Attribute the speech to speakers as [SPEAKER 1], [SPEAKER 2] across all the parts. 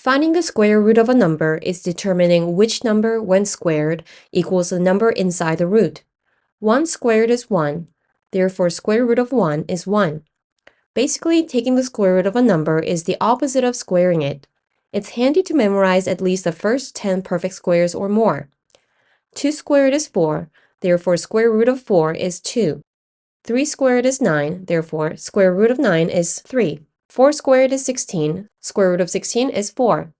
[SPEAKER 1] Finding the square root of a number is determining which number, when squared, equals the number inside the root. 1 squared is 1, therefore square root of 1 is 1. Basically, taking the square root of a number is the opposite of squaring it. It's handy to memorize at least the first 10 perfect squares or more. 2 squared is 4, therefore square root of 4 is 2. 3 squared is 9, therefore square root of 9 is 3. 4 squared is 16, square root of 16 is 4.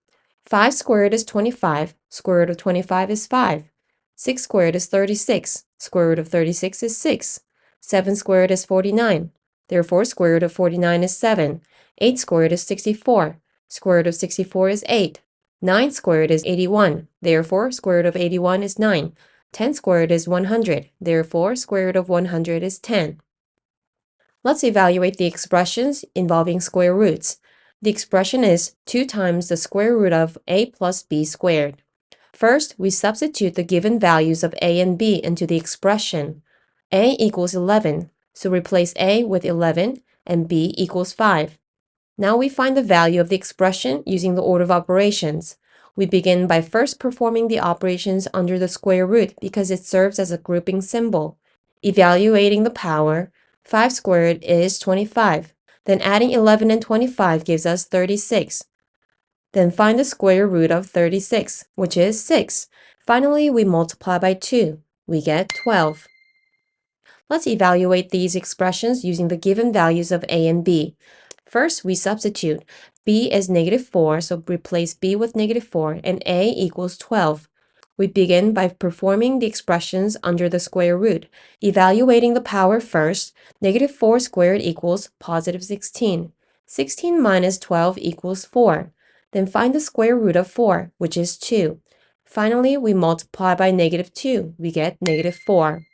[SPEAKER 1] 5 squared is 25, square root of 25 is 5. 6 squared is 36, square root of 36 is 6. 7 squared is 49, therefore square root of 49 is 7. 8 squared is 64, square root of 64 is 8. 9 squared is 81, therefore square root of 81 is 9. 10 squared is 100, therefore square root of 100 is 10. Let's evaluate the expressions involving square roots. The expression is 2 times the square root of a plus b squared. First, we substitute the given values of a and b into the expression. A equals 11, so replace a with 11 and b equals 5. Now we find the value of the expression using the order of operations. We begin by first performing the operations under the square root because it serves as a grouping symbol. Evaluating the power, 5 squared is 25. Then adding 11 and 25 gives us 36. Then find the square root of 36, which is 6. Finally, we multiply by 2. We get 12. Let's evaluate these expressions using the given values of a and b. First, we substitute. b is -4, so replace b with -4, and a equals 12. We begin by performing the expressions under the square root. Evaluating the power first, -4 squared equals positive 16. 16 minus 12 equals 4. Then find the square root of 4, which is 2. Finally, we multiply by -2. We get -4.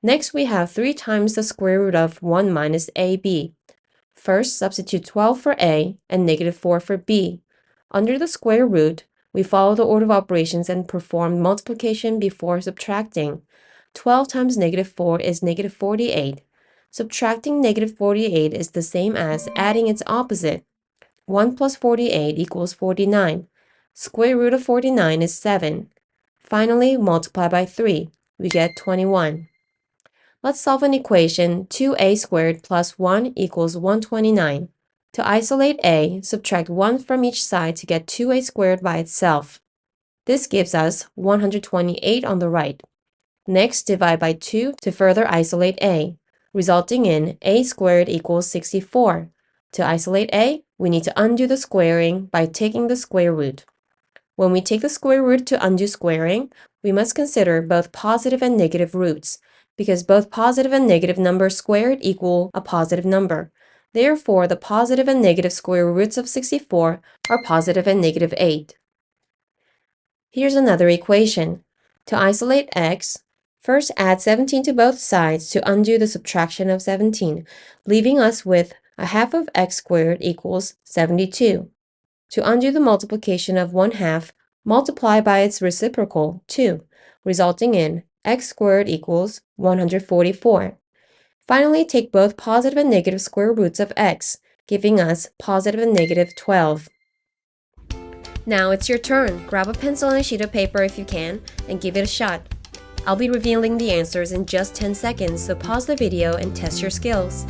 [SPEAKER 1] Next, we have 3 times the square root of 1 minus ab. First, substitute 12 for a and -4 for b. Under the square root, we follow the order of operations and perform multiplication before subtracting. 12 times -4 is -48. Subtracting -48 is the same as adding its opposite. 1 plus 48 equals 49. Square root of 49 is 7. Finally, multiply by 3. We get 21. Let's solve an equation 2a squared plus 1 equals 129. To isolate a, subtract 1 from each side to get 2a squared by itself. This gives us 128 on the right. Next, divide by 2 to further isolate a, resulting in a squared equals 64. To isolate a, we need to undo the squaring by taking the square root. When we take the square root to undo squaring, we must consider both positive and negative roots, because both positive and negative numbers squared equal a positive number. Therefore, the positive and negative square roots of 64 are positive and -8. Here's another equation. To isolate x, first add 17 to both sides to undo the subtraction of 17, leaving us with a half of x squared equals 72. To undo the multiplication of 1/2, multiply by its reciprocal, 2, resulting in x squared equals 144. Finally, take both positive and negative square roots of x, giving us positive and -12. Now it's your turn. Grab a pencil and a sheet of paper if you can, and give it a shot. I'll be revealing the answers in just 10 seconds, so pause the video and test your skills.